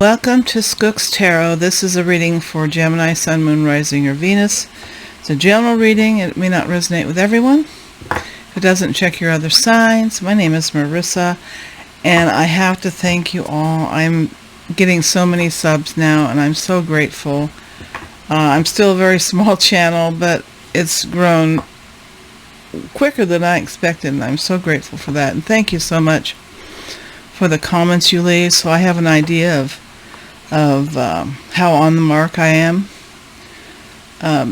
Welcome to Skook's Tarot. This is a reading for Gemini, Sun, Moon, Rising, or Venus. It's a general reading. It may not resonate with everyone. If it doesn't, check your other signs. My name is Marissa, and I have to thank you all. I'm getting so many subs now, and I'm so grateful. I'm still a very small channel, but it's grown quicker than I expected, and I'm so grateful for that. And thank you so much for the comments you leave, so I have an idea of how on the mark I am.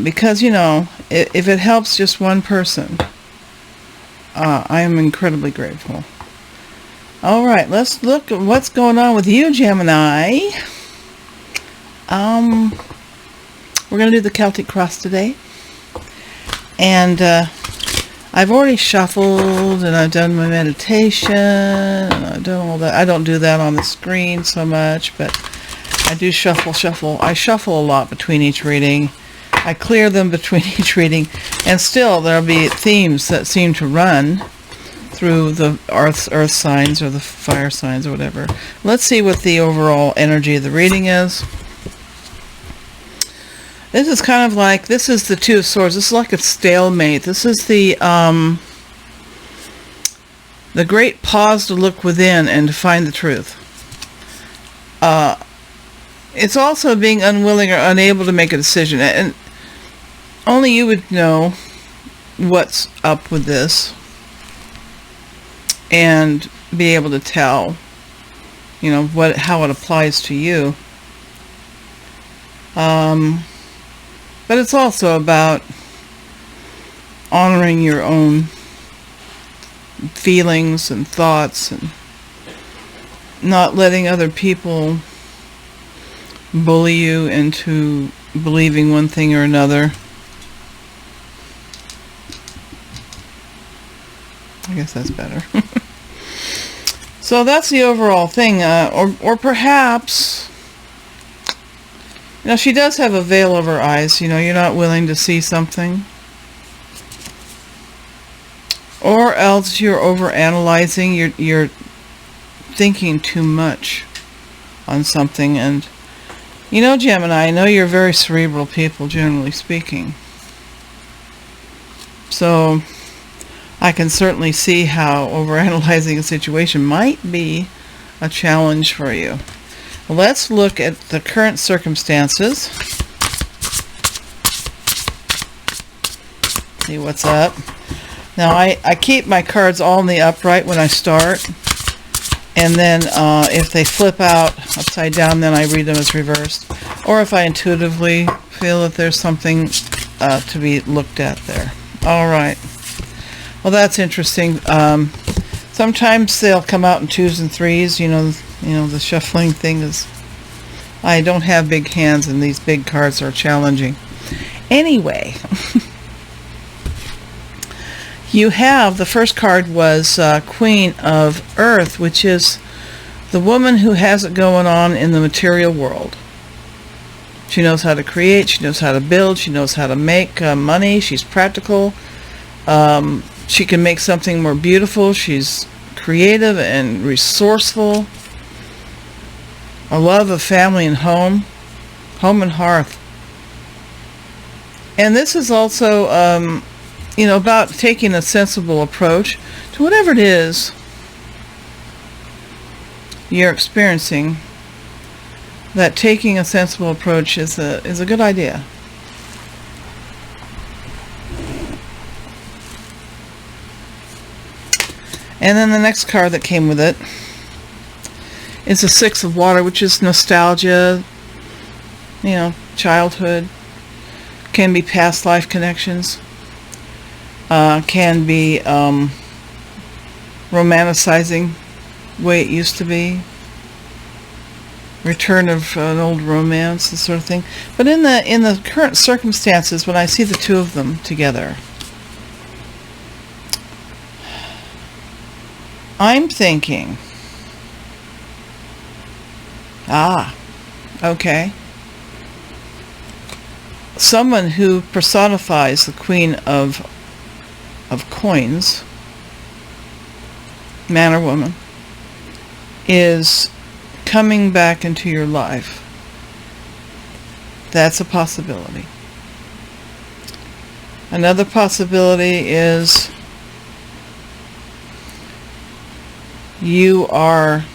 Because, if it helps just one person, I am incredibly grateful. All right, let's look at what's going on with you, Gemini. We're going to do the Celtic Cross today. And I've already shuffled, and I've done my meditation, and I've done all that. I don't do that on the screen so much, but I do shuffle. I shuffle a lot between each reading. I clear them between each reading, and still there'll be themes that seem to run through the earth signs or the fire signs or whatever. Let's see what the overall energy of the reading is. This is kind of like, this is the Two of Swords. This is like a stalemate. This is the great pause to look within and to find the truth. It's also being unwilling or unable to make a decision. And only you would know what's up with this and be able to tell, how it applies to you. But it's also about honoring your own feelings and thoughts and not letting other people bully you into believing one thing or another. I guess that's better. So that's the overall thing. Or perhaps, she does have a veil over her eyes. You're not willing to see something. Or else you're overanalyzing. You're thinking too much on something. And, Gemini, I know you're very cerebral people, generally speaking. So I can certainly see how overanalyzing a situation might be a challenge for you. Let's look at the current circumstances. See what's up. Now, I keep my cards all in the upright when I start. And then if they flip out upside down, then I read them as reversed. Or if I intuitively feel that there's something to be looked at there. All right. Well, that's interesting. Sometimes they'll come out in 2s and 3s. The shuffling thing is, I don't have big hands, and these big cards are challenging. Anyway, you have, the first card was Queen of Earth, which is the woman who has it going on in the material world. She knows how to create, she knows how to build, she knows how to make money, she's practical. She can make something more beautiful, she's creative and resourceful. A love of family and home and hearth. And this is also, about taking a sensible approach to whatever it is you're experiencing. That taking a sensible approach is a good idea. And then the next card that came with it is the Six of Water, which is nostalgia, childhood, can be past life connections, can be romanticizing the way it used to be, return of an old romance, this sort of thing. But in the current circumstances, when I see the two of them together, I'm thinking, okay. Someone who personifies the Queen of Coins, man or woman, is coming back into your life. That's a possibility. Another possibility is you are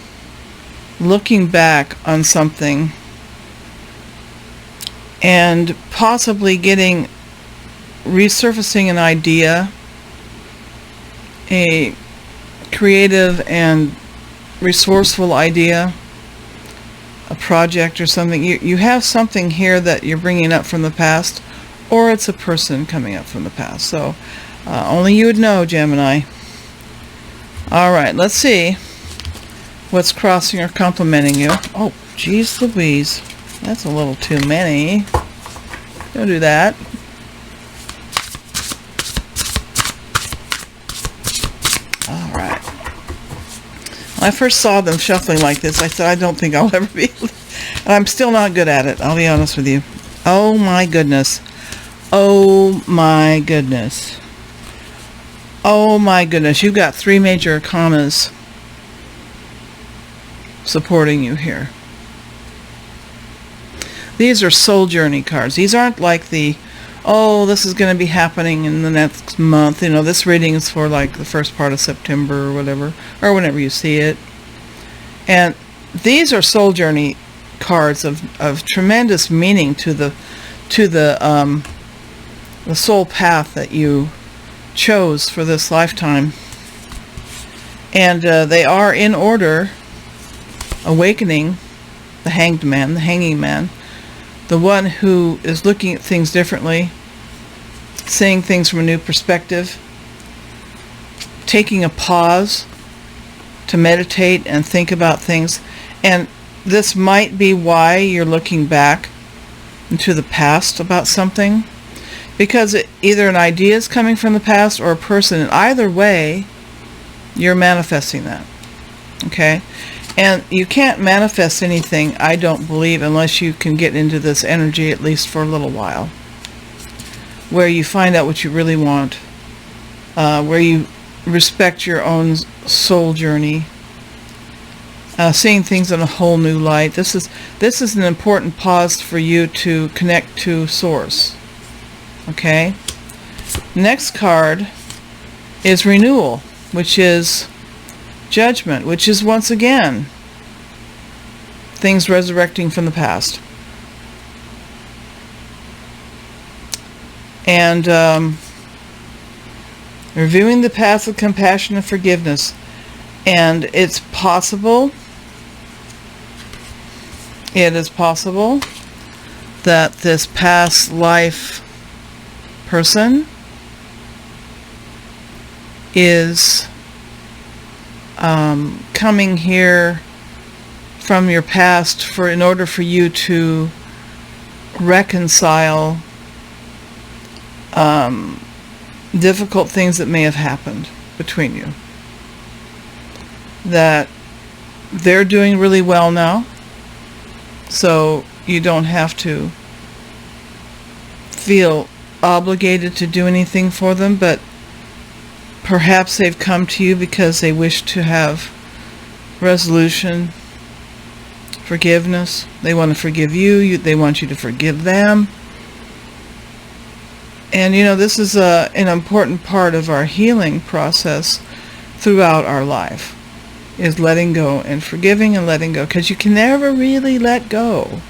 looking back on something and possibly resurfacing an idea, a creative and resourceful idea, a project or something. You have something here that you're bringing up from the past, or it's a person coming up from the past. So only you would know, Gemini. Alright, let's see what's crossing or complimenting you. Oh, geez Louise. That's a little too many. Don't do that. Alright. When I first saw them shuffling like this, I said, I don't think I'll ever be able to. And I'm still not good at it, I'll be honest with you. Oh my goodness. Oh my goodness. Oh my goodness. You've got 3 major arcanas supporting you here. These are soul journey cards. These aren't like the, oh, this is going to be happening in the next month. You know, this reading is for like the first part of September or whatever, or whenever you see it. And these are soul journey cards of tremendous meaning to the soul path that you chose for this lifetime. And they are in order: awakening, the hanged man, the hanging man, the one who is looking at things differently, seeing things from a new perspective, taking a pause to meditate and think about things. And this might be why you're looking back into the past about something, because either an idea is coming from the past or a person. In either way, you're manifesting that. Okay? And you can't manifest anything, I don't believe, unless you can get into this energy at least for a little while, where you find out what you really want, where you respect your own soul journey, seeing things in a whole new light. This is an important pause for you to connect to Source. Okay? Next card is renewal, which is judgment, which is once again things resurrecting from the past. And reviewing the past with compassion and forgiveness. And it is possible that this past life person is coming here from your past in order for you to reconcile difficult things that may have happened between you. That they're doing really well now, so you don't have to feel obligated to do anything for them, but perhaps they've come to you because they wish to have resolution, forgiveness. They want to forgive you. They want you to forgive them. And you know, this is an important part of our healing process throughout our life, is letting go and forgiving and letting go, because you can never really let go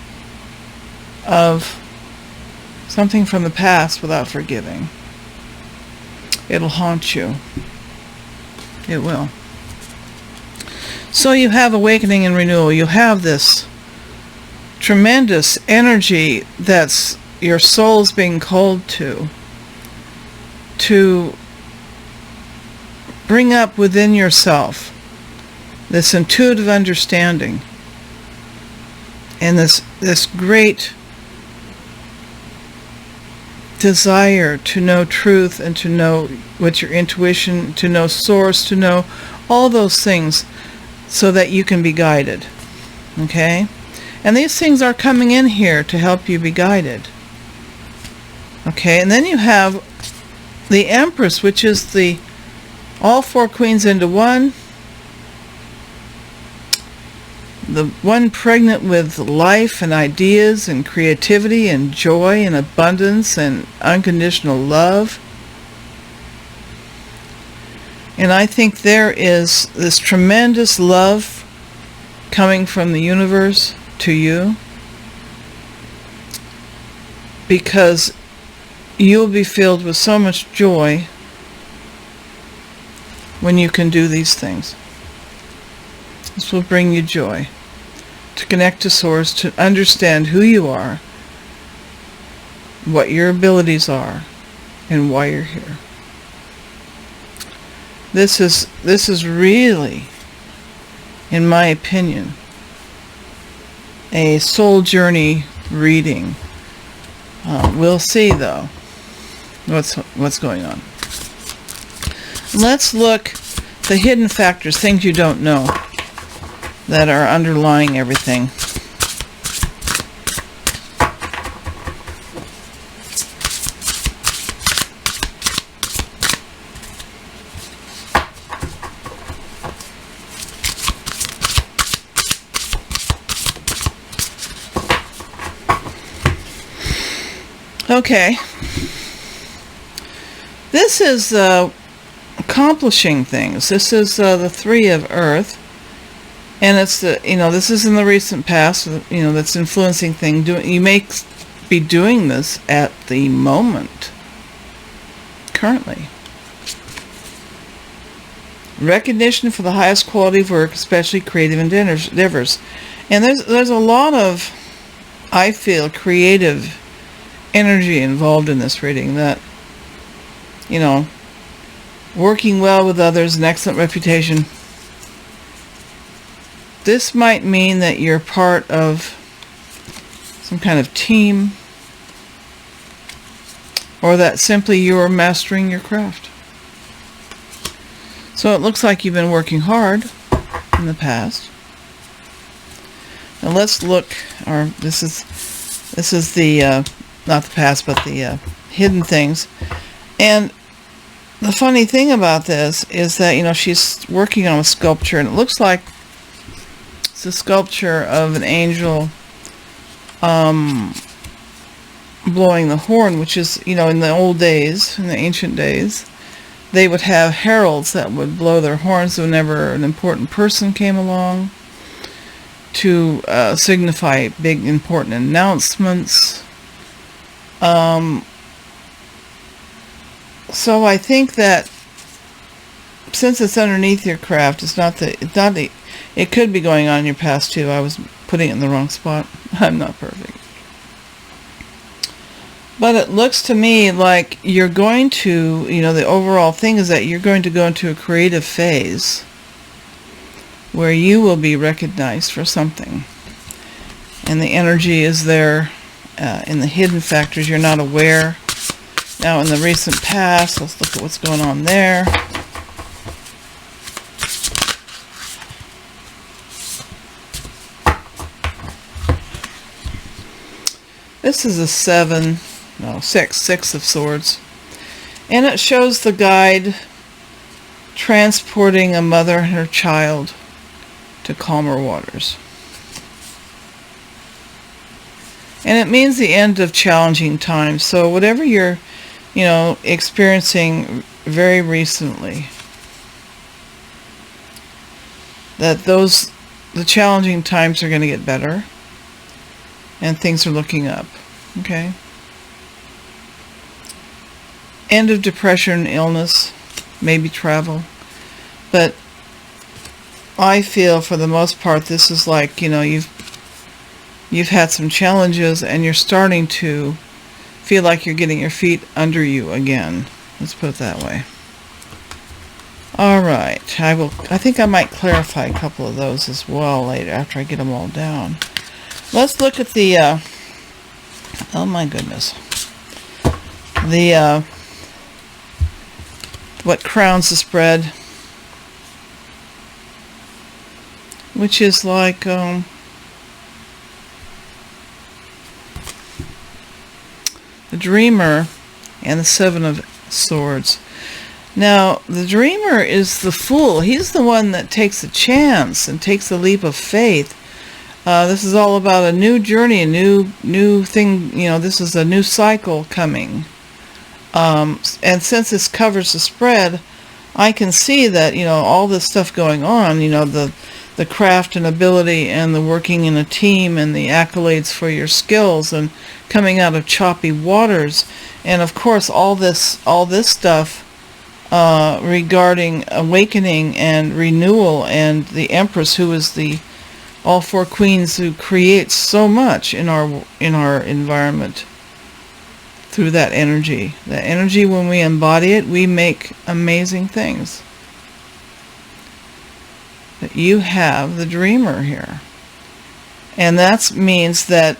of something from the past without forgiving. It'll haunt you. It will. So you have awakening and renewal. You have this tremendous energy that's your soul's being called to bring up within yourself this intuitive understanding and this great desire to know truth and to know what your intuition, to know Source, to know all those things so that you can be guided. Okay? And these things are coming in here to help you be guided. Okay? And then you have the Empress, which is the all 4 queens into one. the one pregnant with life and ideas and creativity and joy and abundance and unconditional love. And I think there is this tremendous love coming from the universe to you, because you'll be filled with so much joy when you can do these things. This will bring you joy, to connect to Source, to understand who you are, what your abilities are, and why you're here. This is really, in my opinion, a soul journey reading. We'll see, though, what's going on. Let's look the hidden factors, things you don't know, that are underlying everything. Okay. This is accomplishing things. This is the Three of Earth. And it's this is in the recent past, that's influencing things. You may be doing this at the moment, currently. Recognition for the highest quality of work, especially creative endeavors. And there's a lot of, I feel, creative energy involved in this reading. That, working well with others, an excellent reputation. This might mean that you're part of some kind of team, or that simply you're mastering your craft. So it looks like you've been working hard in the past. Now let's look, this is the, not the past, but the hidden things. And the funny thing about this is that, she's working on a sculpture, and it looks like a sculpture of an angel blowing the horn, which is, in the old days, in the ancient days, they would have heralds that would blow their horns whenever an important person came along to signify big important announcements. So I think that since it's underneath your craft, it could be going on in your past too. I was putting it in the wrong spot. I'm not perfect. But it looks to me like you're going to, the overall thing is that you're going to go into a creative phase where you will be recognized for something. And the energy is there in the hidden factors you're not aware. Now in the recent past, let's look at what's going on there. This is a six of swords. And it shows the guide transporting a mother and her child to calmer waters. And it means the end of challenging times. So whatever you're, experiencing very recently, that the challenging times are going to get better. And things are looking up. Okay? End of depression, illness, maybe travel. But I feel for the most part this is like, you've had some challenges and you're starting to feel like you're getting your feet under you again. Let's put it that way. All right. I think I might clarify a couple of those as well later after I get them all down. Let's look at the, oh my goodness, the, what crowns the spread, which is like, the Dreamer and the Seven of Swords. Now, the Dreamer is the fool. He's the one that takes a chance and takes a leap of faith This is all about a new journey, a new thing. This is a new cycle coming. And since this covers the spread, I can see that, all this stuff going on, the craft and ability and the working in a team and the accolades for your skills and coming out of choppy waters. And of course, all this stuff regarding awakening and renewal, and the Empress, who is the all four queens, who creates so much in our environment through that energy. That energy, when we embody it, we make amazing things. But you have the dreamer here. And that means that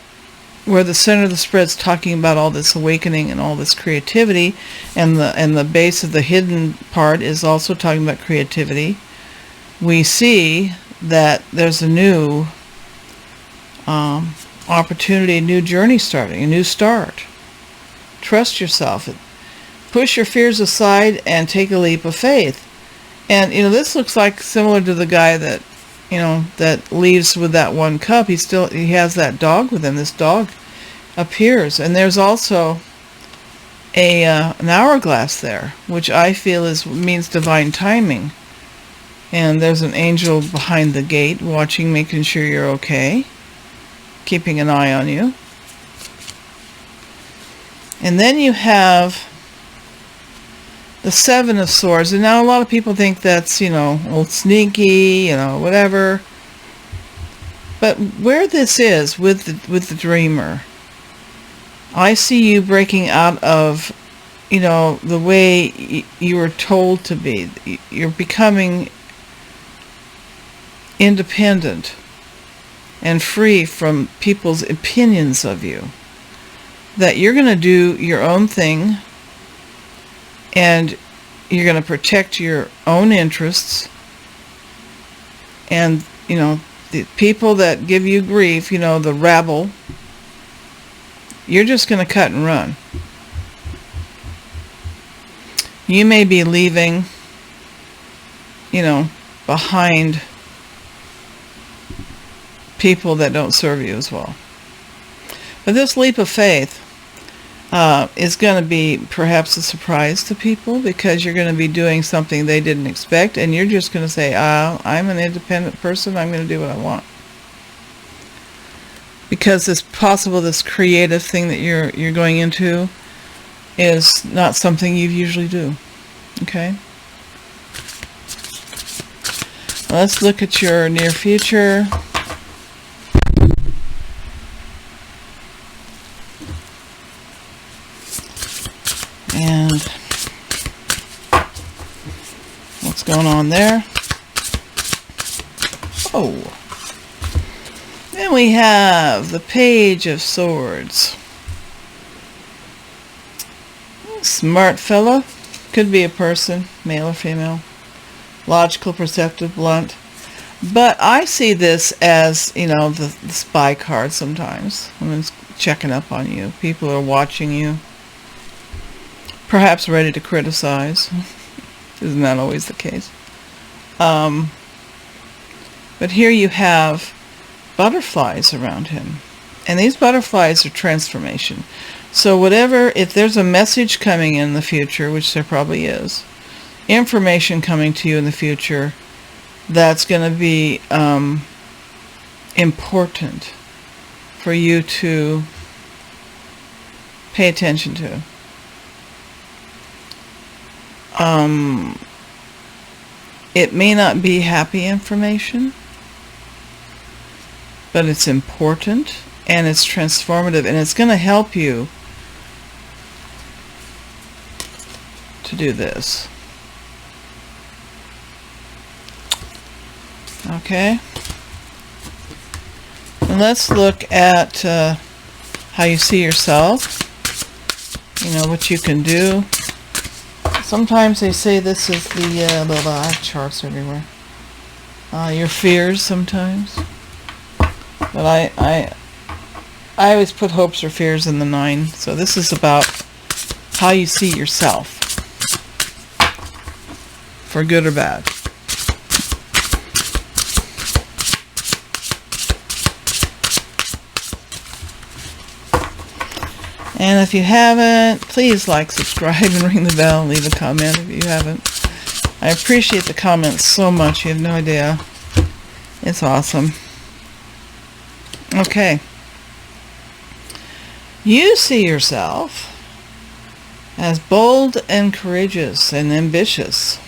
where the center of the spread's talking about all this awakening and all this creativity, and the base of the hidden part is also talking about creativity, we see that there's a new opportunity, a new journey starting, a new start. Trust yourself. Push your fears aside and take a leap of faith. And, this looks like similar to the guy that, that leaves with that one cup. He has that dog with him. This dog appears. And there's also an hourglass there, which I feel means divine timing. And there's an angel behind the gate watching, making sure you're okay, keeping an eye on you. And then you have the Seven of Swords. And now a lot of people think that's, old sneaky, whatever. But where this is with the dreamer, I see you breaking out of, the way you were told to be. You're becoming independent and free from people's opinions of you. That you're going to do your own thing, and you're going to protect your own interests. And, the people that give you grief, the rabble, you're just going to cut and run. You may be leaving, behind people that don't serve you as well. But this leap of faith is going to be perhaps a surprise to people, because you're going to be doing something they didn't expect, and you're just going to say, I'm an independent person, I'm going to do what I want. Because it's possible this creative thing that you're going into is not something you usually do. Okay? Let's look at your near future. And what's going on there? Oh. Then we have the Page of Swords. Smart fella. Could be a person, male or female. Logical, perceptive, blunt. But I see this as, the spy card sometimes. Someone's checking up on you. People are watching you. Perhaps ready to criticize. Isn't that always the case? But here you have butterflies around him. And these butterflies are transformation. So if there's a message coming in the future, which there probably is, information coming to you in the future that's going to be important for you to pay attention to. It may not be happy information, but it's important, and it's transformative, and it's going to help you to do this. Okay? And let's look at how you see yourself, what you can do. Sometimes they say this is I have charts everywhere. Your fears sometimes. But I always put hopes or fears in the 9. So this is about how you see yourself. For good or bad. And if you haven't, please like, subscribe, and ring the bell and leave a comment if you haven't. I appreciate the comments so much. You have no idea. It's awesome. Okay. You see yourself as bold and courageous and ambitious.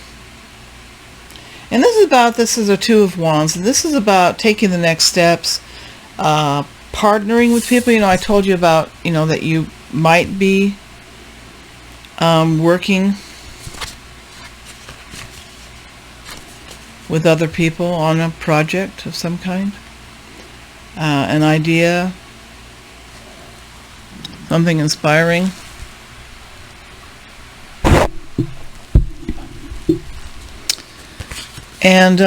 And this is a Two of Wands. And this is about taking the next steps, partnering with people. You know, I told you about, that you might be working with other people on a project of some kind, an idea, something inspiring. And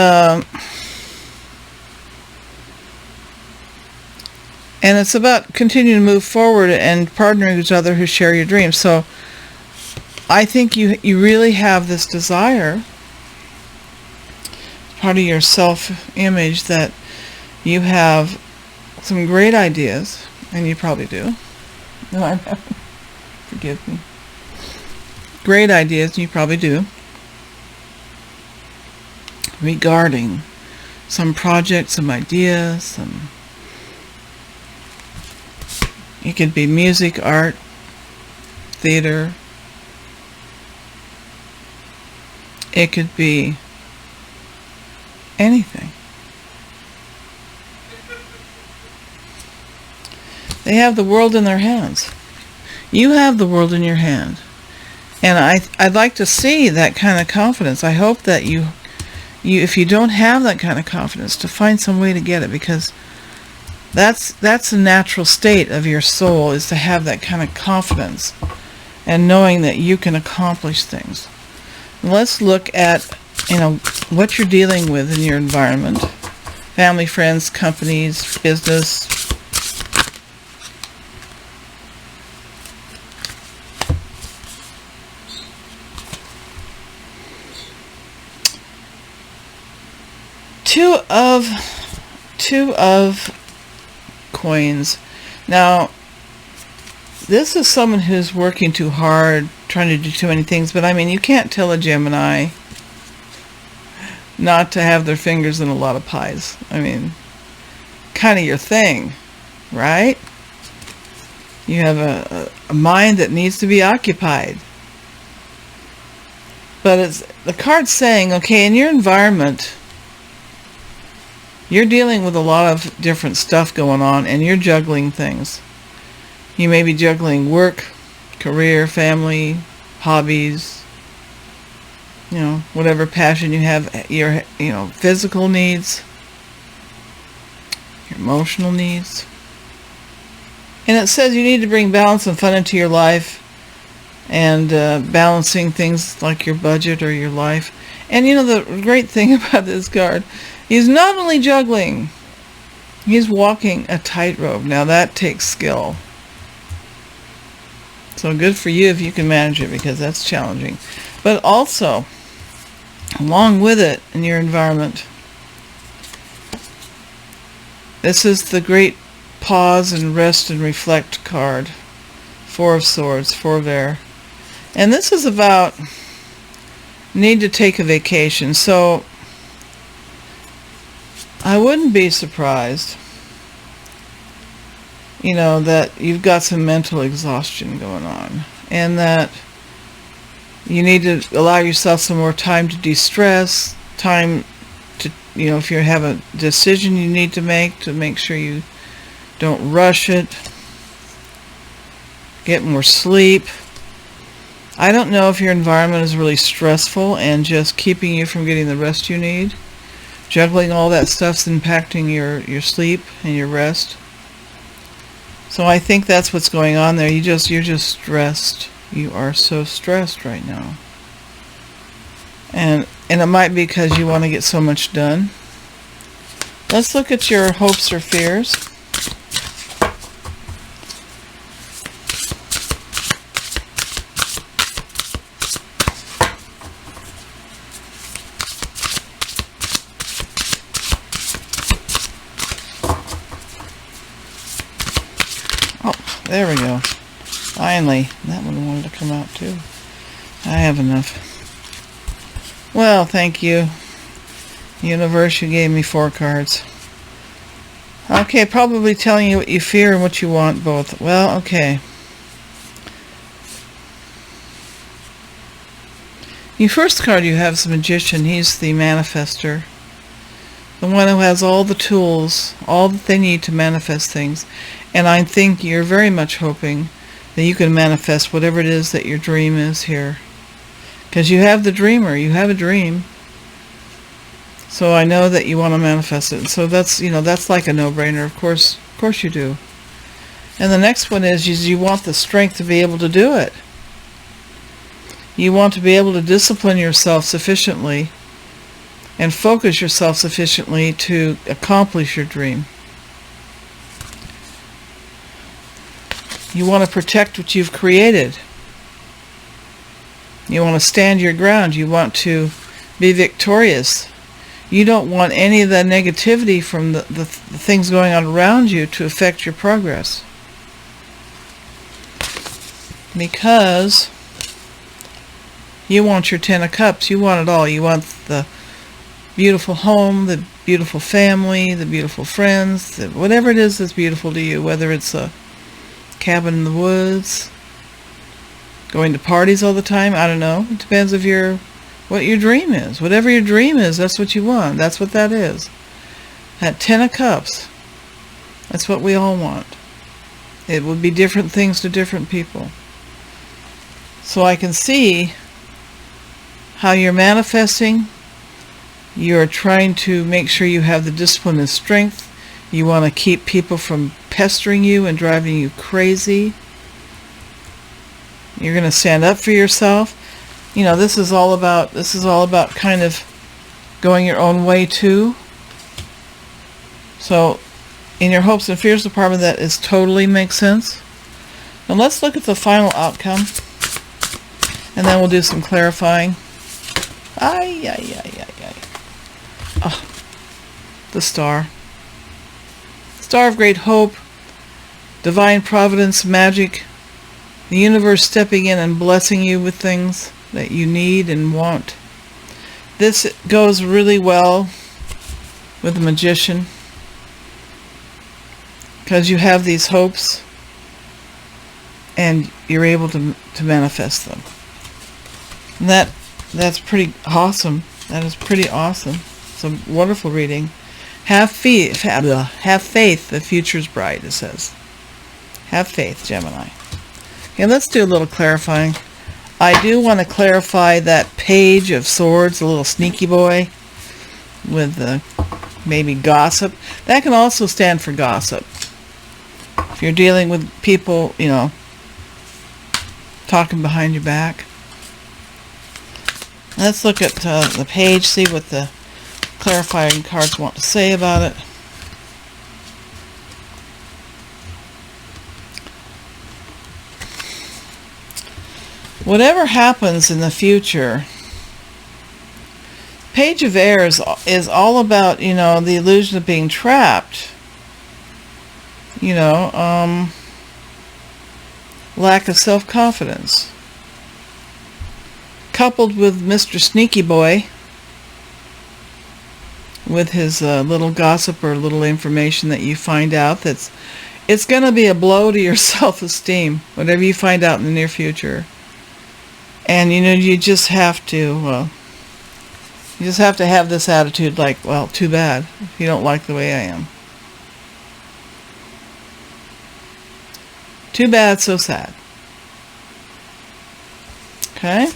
it's about continuing to move forward and partnering with each other who share your dreams. So I think you really have this desire, part of your self-image, that you have some great ideas, and you probably do. No, I'm having, forgive me. Great ideas, and you probably do, regarding some project, some ideas, it could be music, art, theater. It could be anything. They have the world in their hands. You have the world in your hand. And I'd like to see that kind of confidence. I hope that you if you don't have that kind of confidence, to find some way to get it, because that's the natural state of your soul, is to have that kind of confidence and knowing that you can accomplish things. Let's look at what you're dealing with in your environment: family, friends, companies, business. Two of coins. Now, this is someone who's working too hard, trying to do too many things, but I mean, you can't tell a Gemini not to have their fingers in a lot of pies. I mean, kind of your thing, right? You have a mind that needs to be occupied. But it's the card's saying, okay, in your environment, you're dealing with a lot of different stuff going on, and you're juggling things. You may be juggling work, career, family, hobbies, whatever passion you have, your, physical needs, your emotional needs. And it says you need to bring balance and fun into your life, and balancing things like your budget or your life. And the great thing about this card, he's not only juggling, he's walking a tightrope. Now that takes skill. So good for you if you can manage it, because that's challenging. But also, along with it in your environment, this is the great pause and rest and reflect card. Four of Swords, four of air. And this is about need to take a vacation. So I wouldn't be surprised, that you've got some mental exhaustion going on, and that you need to allow yourself some more time to de-stress, time to, if you have a decision you need to make sure you don't rush it, get more sleep. I don't know if your environment is really stressful and just keeping you from getting the rest you need. Juggling all that stuff's impacting your sleep and your rest. So I think that's what's going on there. You're just stressed. You are so stressed right now. And it might be because you want to get so much done. Let's look at your hopes or fears. There we go. Finally, that one wanted to come out too. I have enough. Well, thank you, universe. You gave me 4 cards. Okay, probably telling you what you fear and what you want both. Well, okay. Your first card you have is the Magician. He's the manifester. The one who has all the tools, all that they need to manifest things. And I think you're very much hoping that you can manifest whatever it is that your dream is here. Because you have the dreamer, you have a dream. So I know that you want to manifest it. So that's, that's like a no-brainer. Of course you do. And the next one is you want the strength to be able to do it. You want to be able to discipline yourself sufficiently and focus yourself sufficiently to accomplish your dream. You want to protect what you've created. You want to stand your ground. You want to be victorious. You don't want any of the negativity from the things going on around you to affect your progress. Because you want your 10 of Cups. You want it all. You want the beautiful home, the beautiful family, the beautiful friends, whatever it is that's beautiful to you, whether it's a cabin in the woods, going to parties all the time, I don't know. It depends what your dream is. Whatever your dream is, that's what you want. That's what that is. That 10 of Cups, that's what we all want. It would be different things to different people. So I can see how you're manifesting. You're trying to make sure you have the discipline and strength. You want to keep people from pestering you and driving you crazy. You're going to stand up for yourself. This is all about kind of going your own way too. So in your hopes and fears department, that is totally makes sense. Now let's look at the final outcome, and then we'll do some clarifying. Oh, the Star. Star of great hope, divine providence, magic, the universe stepping in and blessing you with things that you need and want. This goes really well with the Magician, because you have these hopes and you're able to manifest them. And that's pretty awesome. That is pretty awesome. It's a wonderful reading. Have faith, the future's bright, it says. Have faith, Gemini. Okay, let's do a little clarifying. I do want to clarify that Page of Swords, a little sneaky boy with maybe gossip. That can also stand for gossip. If you're dealing with people, talking behind your back. Let's look at the page, see what the clarifying cards want to say about it. Whatever happens in the future, Page of Air is all about, the illusion of being trapped. Lack of self-confidence. Coupled with Mr. Sneaky Boy, with his little gossip or little information that you find out, it's going to be a blow to your self-esteem, whatever you find out in the near future. And you just have to have this attitude like, well, too bad if you don't like the way I am. Too bad, so sad. Okay?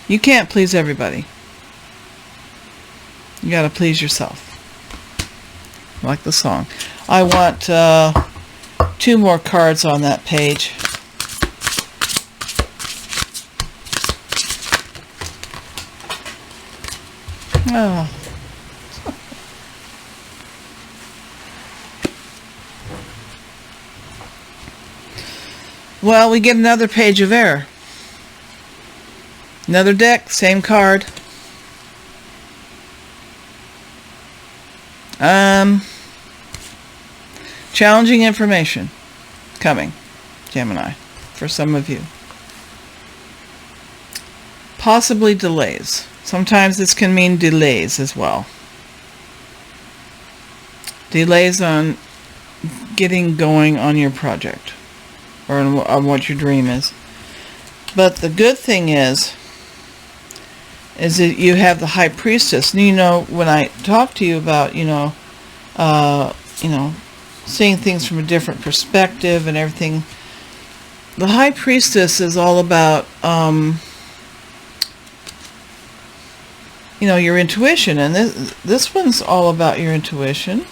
You can't please everybody. You gotta please yourself. Like the song. I want 2 more cards on that page. Oh. Well, we get another Page of Air. Another deck, same card. Challenging information coming, Gemini. for some of you. Possibly delays. Sometimes this can mean delays as well. Delays on getting going on your project or on what your dream is. But the good thing is that you have the High Priestess. And, you know, when I talk to you about, seeing things from a different perspective and everything, the High Priestess is all about, your intuition. And this one's all about your intuition.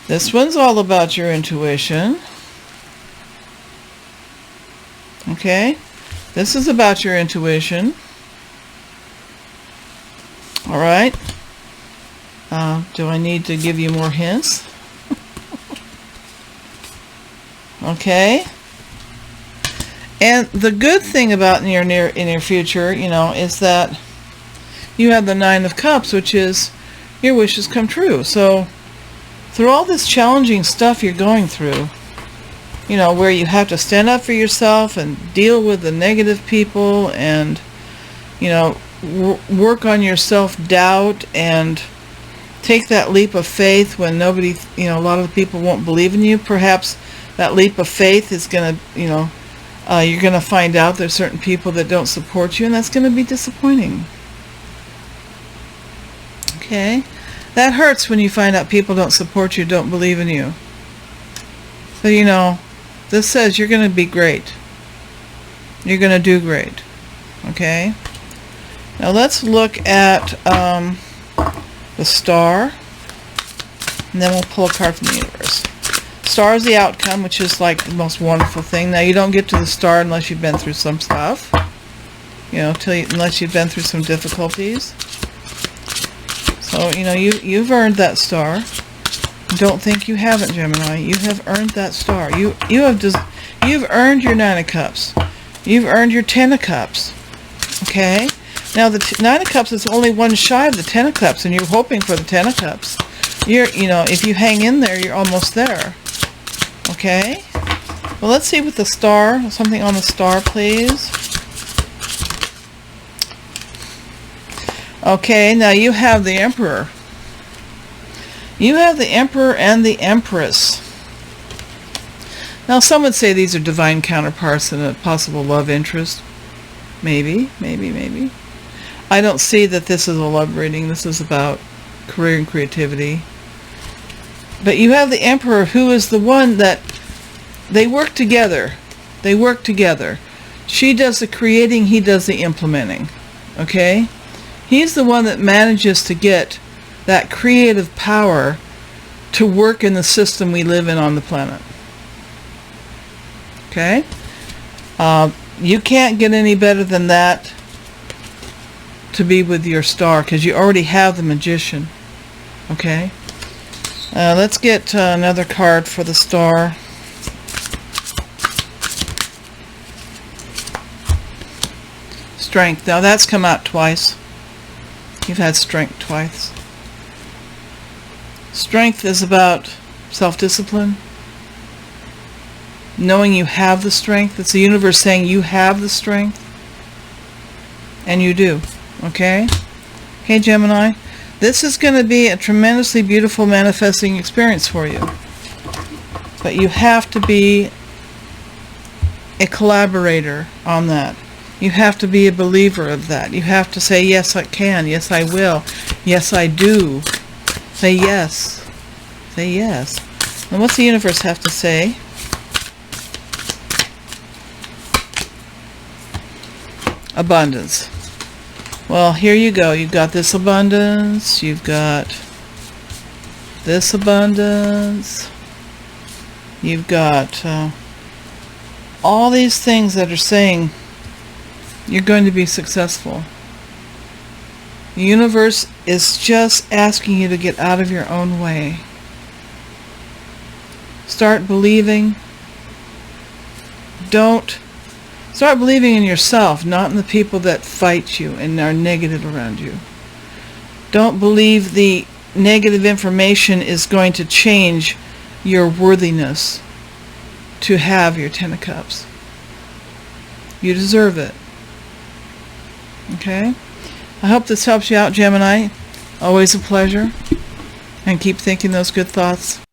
This one's all about your intuition. Okay? This is about your intuition. All right? Do I need to give you more hints? Okay? And the good thing about in your future, is that you have the Nine of Cups, which is your wishes come true. So through all this challenging stuff you're going through, where you have to stand up for yourself and deal with the negative people and, work on your self-doubt and take that leap of faith when nobody, a lot of people won't believe in you. Perhaps that leap of faith is going to, you're going to find out there's certain people that don't support you, and that's going to be disappointing. Okay? That hurts when you find out people don't support you, don't believe in you. But this says you're going to be great. You're going to do great. Okay? Now let's look at the star, and then we'll pull a card from the universe. Star is the outcome, which is like the most wonderful thing. Now you don't get to the star unless you've been through some stuff. Unless you've been through some difficulties. So, you've earned that star. Don't think you haven't, Gemini. You have earned that star. You've earned your Nine of Cups. You've earned your Ten of Cups. Okay? Now the Nine of Cups is only one shy of the Ten of Cups, and you're hoping for the Ten of Cups. If you hang in there, you're almost there. Okay? Well, let's see with the star. Something on the star, please. Okay, now you have the Emperor. You have the Emperor and the Empress. Now, some would say these are divine counterparts and a possible love interest. Maybe. I don't see that this is a love reading. This is about career and creativity. But you have the Emperor, who is the one that they work together. They work together. She does the creating, he does the implementing. Okay? He's the one that manages to get that creative power to work in the system we live in on the planet. Okay? You can't get any better than that to be with your star, because you already have the Magician. Okay? Let's get another card for the star. Strength. Now that's come out twice. You've had strength twice. Strength is about self-discipline. Knowing you have the strength. It's the universe saying you have the strength. And you do. Okay? Okay, Gemini? This is going to be a tremendously beautiful manifesting experience for you. But you have to be a collaborator on that. You have to be a believer of that. You have to say, yes, I can. Yes, I will. Yes, I do. Say yes. Say yes. And what's the universe have to say? Abundance. Well, here you go. You've got this abundance. You've got this abundance. You've got all these things that are saying you're going to be successful. The universe is just asking you to get out of your own way. Start believing. Start believing in yourself, not in the people that fight you and are negative around you. Don't believe the negative information is going to change your worthiness. to have your Ten of Cups. You deserve it. Okay? I hope this helps you out, Gemini. Always a pleasure. And keep thinking those good thoughts.